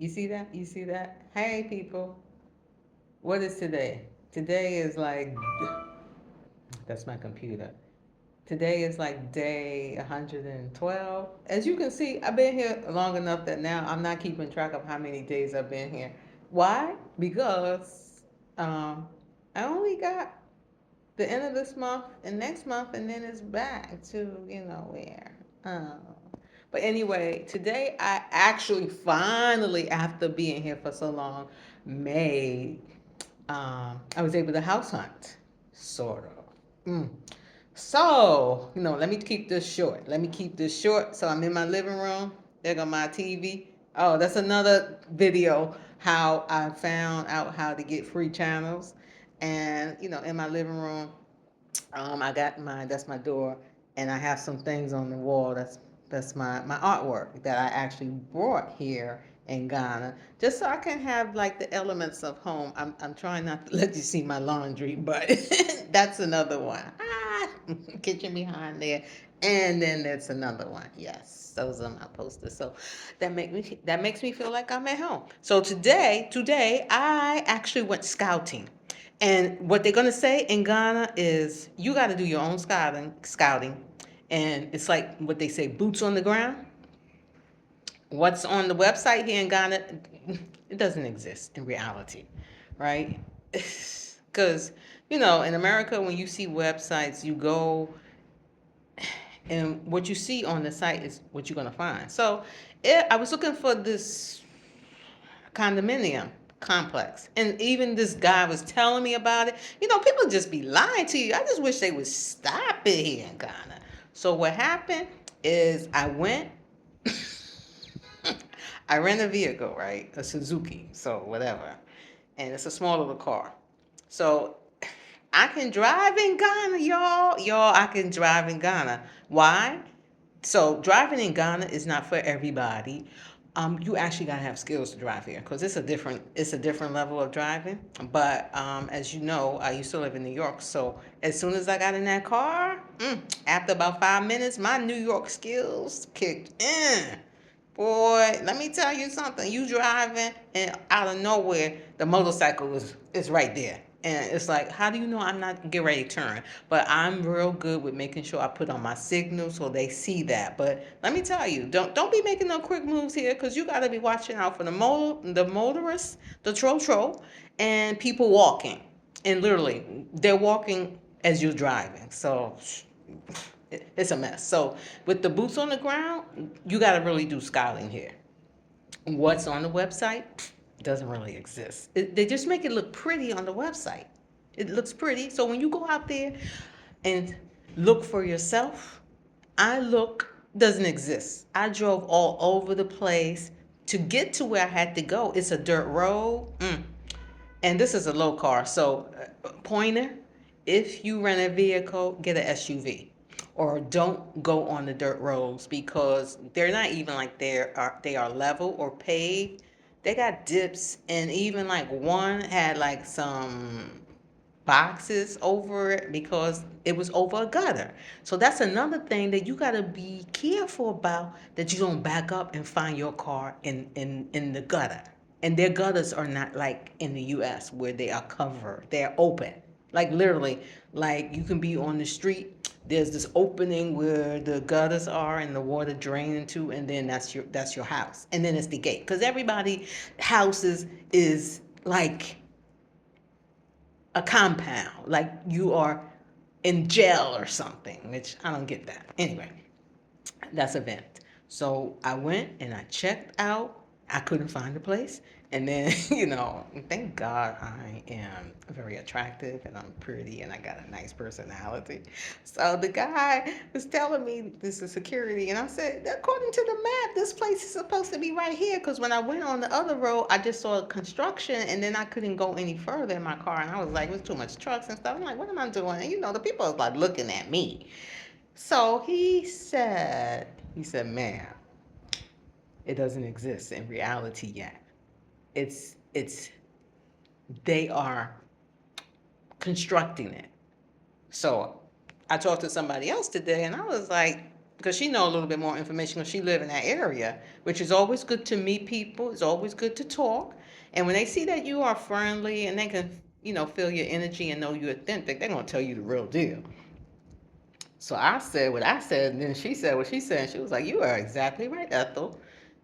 You see that? You see that? Hey, people. What is today? Today is like, that's my computer. Today is like day 112. As you can see, I've been here long enough that now I'm not keeping track of how many days I've been here. Why? Because um, I only got the end of this month and next month, and then it's back to, where. Oh. But anyway, today I actually finally, after being here for so long, made, I was able to house hunt, sort of. So, let me keep this short. Let me keep this short. So I'm in my living room. There go my TV. Oh, that's another video how I found out how to get free channels. And, in my living room, I got that's my door, and I have some things on the wall. That's my artwork that I actually brought here in Ghana, just so I can have like the elements of home. I'm trying not to let you see my laundry, but that's another one. Kitchen behind there, and then there's another one. Yes, those are my posters. So that makes me feel like I'm at home. So today I actually went scouting. And what they're gonna say in Ghana is you got to do your own scouting, and it's like what they say, boots on the ground. What's on the website here in Ghana, it doesn't exist in reality, right? Because in America, when you see websites, you go and what you see on the site is what you're gonna find. So, I was looking for this condominium complex. And even this guy was telling me about it. People just be lying to you. I just wish they would stop it here in Ghana. So what happened is I went, I rent a vehicle, right? A Suzuki, so whatever. And it's a small little car. So I can drive in Ghana, y'all. Y'all, I can drive in Ghana. Why? So driving in Ghana is not for everybody. You actually gotta have skills to drive here because it's a different level of driving. But as you know, I used to live in New York, so as soon as I got in that car, after about 5 minutes, my New York skills kicked in. Boy, let me tell you something. You driving and out of nowhere, the motorcycle is right there. And it's like, how do you know I'm not getting ready to turn? But I'm real good with making sure I put on my signal so they see that. But let me tell you, don't be making no quick moves here because you got to be watching out for the motorists, the tro, and people walking. And literally, they're walking as you're driving. So it's a mess. So with the boots on the ground, you got to really do scouting here. What's on the website doesn't really exist. They just make it look pretty on the website. It looks pretty. So when you go out there and look for yourself, I look doesn't exist. I drove all over the place to get to where I had to go. It's a dirt road. And this is a low car. So, pointer, if you rent a vehicle, get an SUV. Or don't go on the dirt roads because they're not even like they are level or paved. They got dips, and even like one had like some boxes over it because it was over a gutter. So that's another thing that you got to be careful about, that you don't back up and find your car in the gutter. And their gutters are not like in the US where they are covered. They're open. Like literally, like you can be on the street, there's this opening where the gutters are and the water drain into, and then that's your house. And then it's the gate. Because everybody houses is like a compound, like you are in jail or something, which I don't get that. Anyway, that's a vent. So I went and I checked out. I couldn't find a place. And then, thank God I am very attractive and I'm pretty and I got a nice personality. So the guy was telling me this is security. And I said, according to the map, this place is supposed to be right here. Because when I went on the other road, I just saw construction and then I couldn't go any further in my car. And I was like, there's too much trucks and stuff. I'm like, what am I doing? And the people was like looking at me. So he said, ma'am, it doesn't exist in reality yet. It's they are constructing it. So I talked to somebody else today and I was like, because she know a little bit more information because she live in that area, which is always good to meet people. It's always good to talk. And when they see that you are friendly and they can, feel your energy and know you're authentic, they're going to tell you the real deal. So I said what I said, and then she said what she said. And she was like, "You are exactly right, Ethel."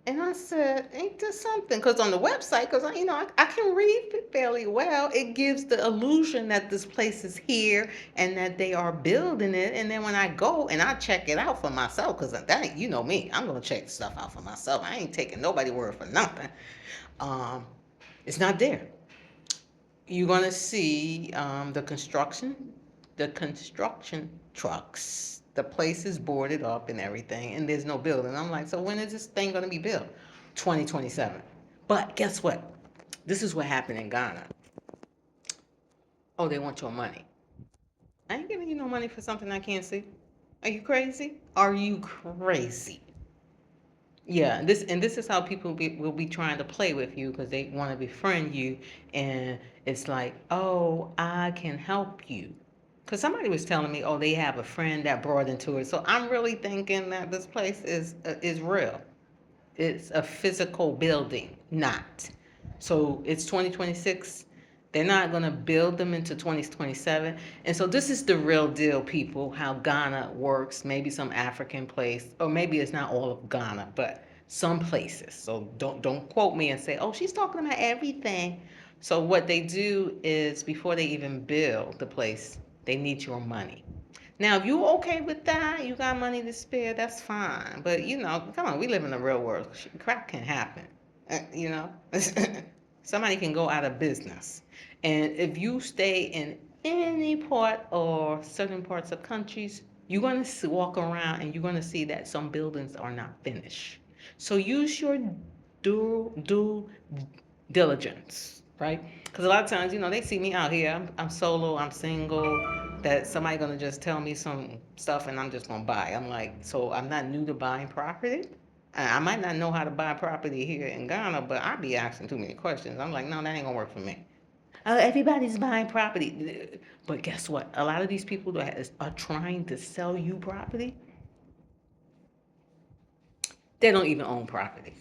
And I said, "Ain't this something?" Because on the website, because I can read fairly well, it gives the illusion that this place is here and that they are building it. And then when I go and I check it out for myself, because that ain't, you know me, I'm gonna check stuff out for myself. I ain't taking nobody word for nothing. Um, it's not there. You're gonna see the construction trucks. The place is boarded up and everything, and there's no building. I'm like, so when is this thing gonna be built? 2027. But guess what? This is what happened in Ghana. Oh, they want your money. I ain't giving you no money for something I can't see. Are you crazy? Are you crazy? Yeah, this is how people will be trying to play with you because they want to befriend you, and it's like, oh, I can help you. Because somebody was telling me, oh, they have a friend that brought into it, so I'm really thinking that this place is real. It's a physical building, not. So it's 2026. They're not going to build them into 2027. And so this is the real deal, people, how Ghana works. Maybe some African place, or maybe it's not all of Ghana, but some places. So don't quote me and say, oh, she's talking about everything. So what they do is before they even build the place, they need your money. Now, if you okay with that, you got money to spare, that's fine. But come on, we live in the real world. Crap can happen. You know, somebody can go out of business. And if you stay in any part or certain parts of countries, you're going to walk around and you're going to see that some buildings are not finished. So use your due diligence, right? Because a lot of times, they see me out here. I'm solo. I'm single. That somebody gonna just tell me some stuff and I'm just gonna buy. I'm like, so I'm not new to buying property. I might not know how to buy property here in Ghana, but I be asking too many questions. I'm like, no, that ain't gonna work for me. Everybody's buying property, but guess what? A lot of these people that are trying to sell you property, they don't even own property.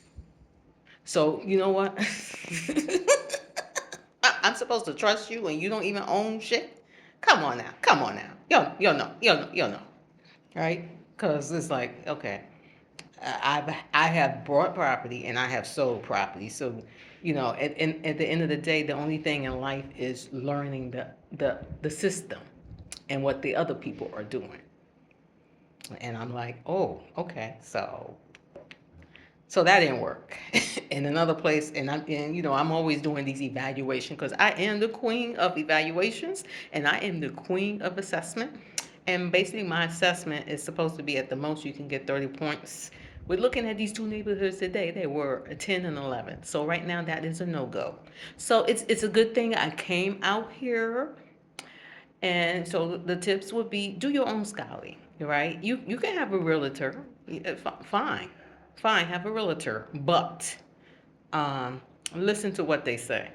So you know what? I'm supposed to trust you when you don't even own shit. Come on now, come on now. You'll know, right? Because it's like, okay, I have bought property and I have sold property. So, at the end of the day, the only thing in life is learning the system and what the other people are doing. And I'm like, oh, okay, so that didn't work. In another place, I'm always doing these evaluations because I am the queen of evaluations and I am the queen of assessment. And basically, my assessment is supposed to be at the most you can get 30 points. We're looking at these two neighborhoods today. They were a 10 and 11. So right now, that is a no go. So it's a good thing I came out here, and so the tips would be do your own scouting, right? You can have a realtor, fine, fine, have a realtor, but um, listen to what they say.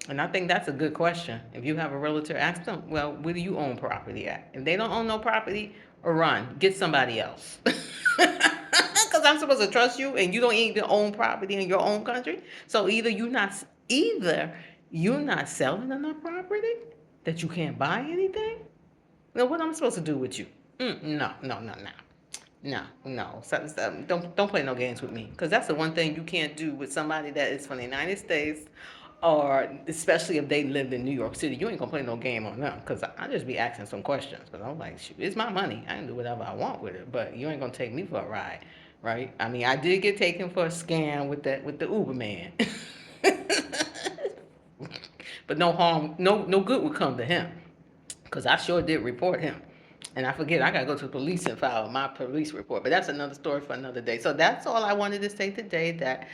And I think that's a good question. If you have a realtor, ask them, well, where do you own property at? If they don't own no property, or run, get somebody else. Because I'm supposed to trust you, and you don't even own property in your own country. So either you're not selling enough property that you can't buy anything. Now what am I supposed to do with you? No, no, no, no. No, no. Don't play no games with me, because that's the one thing you can't do with somebody that is from the United States, or especially if they lived in New York City. You ain't gonna play no game on them, because I just be asking some questions. Because I'm like, shoot, it's my money. I can do whatever I want with it, but you ain't gonna take me for a ride, right? I mean, I did get taken for a scam with the Uber man, but no harm, no good would come to him, because I sure did report him. And I forget, I gotta go to the police and file my police report. But that's another story for another day. So that's all I wanted to say today. That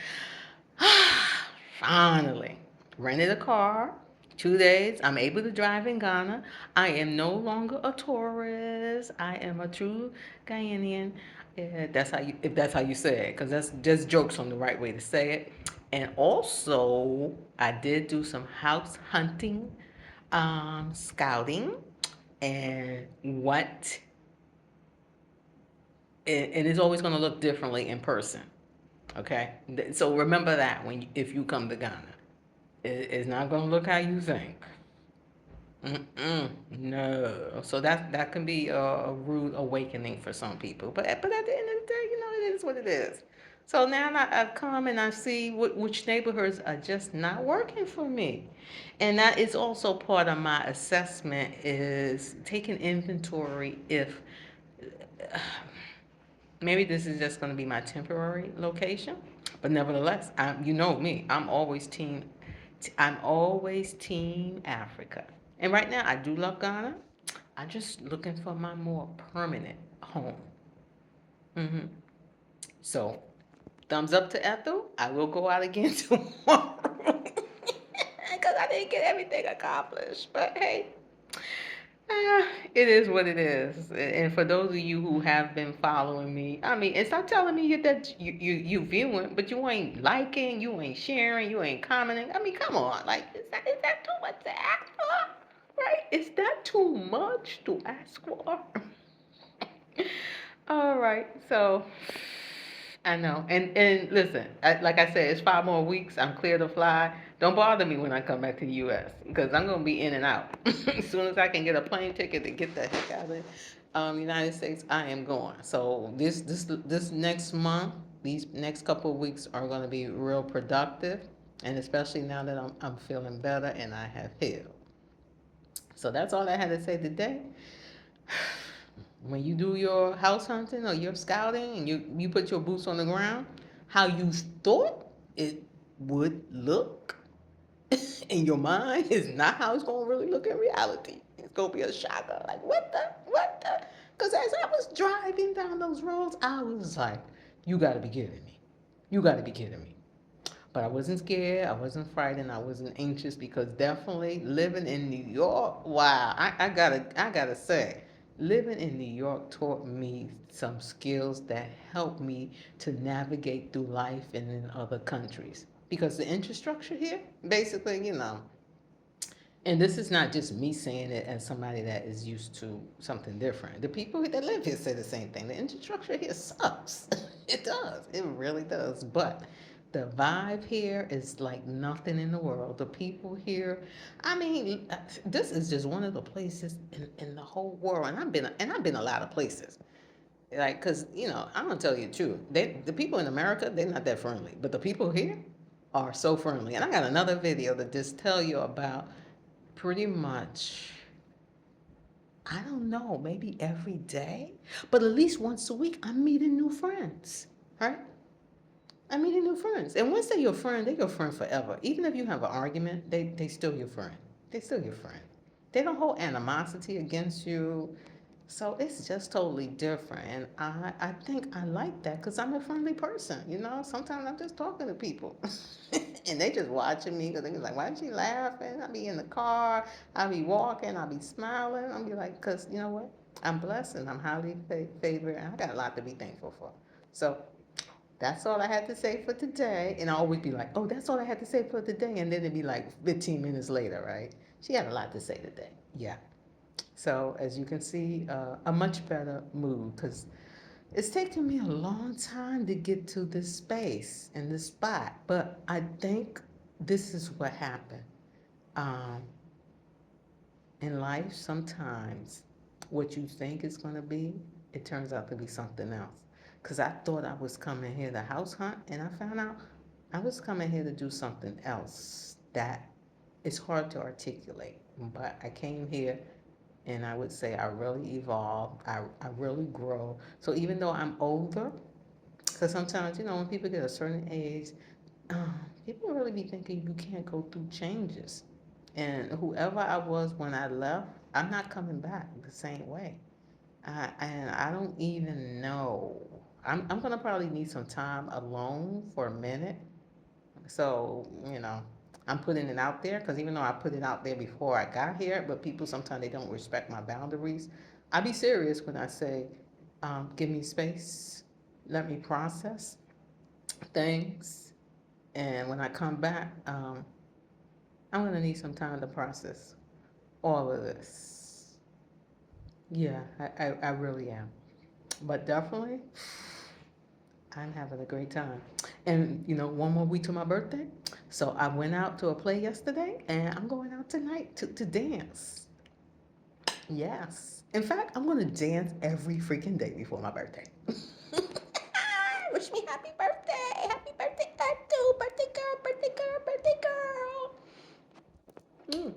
finally rented a car. 2 days. I'm able to drive in Ghana. I am no longer a tourist. I am a true Ghanaian. Yeah, if that's how you say it, because that's just jokes on the right way to say it. And also, I did do some house hunting, scouting, and what and it's always going to look differently in person. Okay, so remember that if you come to Ghana, it's not going to look how you think. Mm-mm, no. So that can be a rude awakening for some people. But at the end of the day, it is what it is. So now I've come and I see which neighborhoods are just not working for me. And that is also part of my assessment is taking inventory if maybe this is just going to be my temporary location. But nevertheless, you know me, I'm always team Africa. And right now, I do love Ghana. I'm just looking for my more permanent home. hmm So, thumbs up to Ethel. I will go out again tomorrow because I didn't get everything accomplished. But hey, it is what it is. And for those of you who have been following me, I mean, and stop telling me that you viewing, but you ain't liking, you ain't sharing, you ain't commenting. I mean, come on, like is that too much to ask for? Right? Is that too much to ask for? All right, so I know. And listen, like I said, it's 5 more weeks. I'm clear to fly. Don't bother me when I come back to the U.S. because I'm gonna be in and out. As soon as I can get a plane ticket to get the heck out of United States, I am going. So this next month, these next couple of weeks are gonna be real productive, and especially now that I'm feeling better and I have healed. So that's all I had to say today. When you do your house hunting or your scouting and you put your boots on the ground, how you thought it would look in your mind is not how it's gonna really look in reality. It's gonna be a shocker. Like what the? Because as I was driving down those roads, I was like, you gotta be kidding me. You gotta be kidding me. But I wasn't scared. I wasn't frightened. I wasn't anxious because definitely living in New York, wow, I gotta say, living in New York taught me some skills that helped me to navigate through life and in other countries. Because the infrastructure here, basically, and this is not just me saying it as somebody that is used to something different. The people that live here say the same thing. The infrastructure here sucks. It does. It really does. But the vibe here is like nothing in the world. The people here, I mean, this is just one of the places in the whole world. And I've been a lot of places. Like, cause I'm gonna tell you the truth. The people in America, they're not that friendly, but the people here are so friendly. And I got another video to just tell you about pretty much, I don't know, maybe every day, but at least once a week, I'm meeting new friends, right? I'm meeting new friends. And once they're your friend, they're your friend forever. Even if you have an argument, they still your friend. They still your friend. They don't hold animosity against you. So it's just totally different. And I think I like that because I'm a friendly person. Sometimes I'm just talking to people and they just watching me because they be like, why is she laughing? I'll be in the car, I'll be walking, I'll be smiling. I'll be like, because you know what? I'm blessed and I'm highly favored and I got a lot to be thankful for. So that's all I had to say for today. And I always be like, oh, that's all I had to say for today. And then it'd be like 15 minutes later, right? She had a lot to say today. Yeah. So as you can see, a much better mood because it's taken me a long time to get to this space and this spot. But I think this is what happened. Um, in life, sometimes what you think is going to be, it turns out to be something else. Because I thought I was coming here to house hunt, and I found out I was coming here to do something else that is hard to articulate. But I came here and I would say I really evolved, I really grow. So even though I'm older, because sometimes, when people get a certain age, people really be thinking you can't go through changes. And whoever I was when I left, I'm not coming back the same way. And I don't even know. I'm going to probably need some time alone for a minute. So, I'm putting it out there because even though I put it out there before I got here, but people sometimes they don't respect my boundaries. I be serious when I say, give me space, let me process things, and when I come back, I'm gonna need some time to process all of this. Yeah, I really am. But definitely, I'm having a great time. And one more week to my birthday. So I went out to a play yesterday and I'm going out tonight to dance. Yes. In fact, I'm gonna dance every freaking day before my birthday. Wish me happy birthday! Happy birthday, Atu! Birthday girl! Birthday girl! Birthday girl! Mm.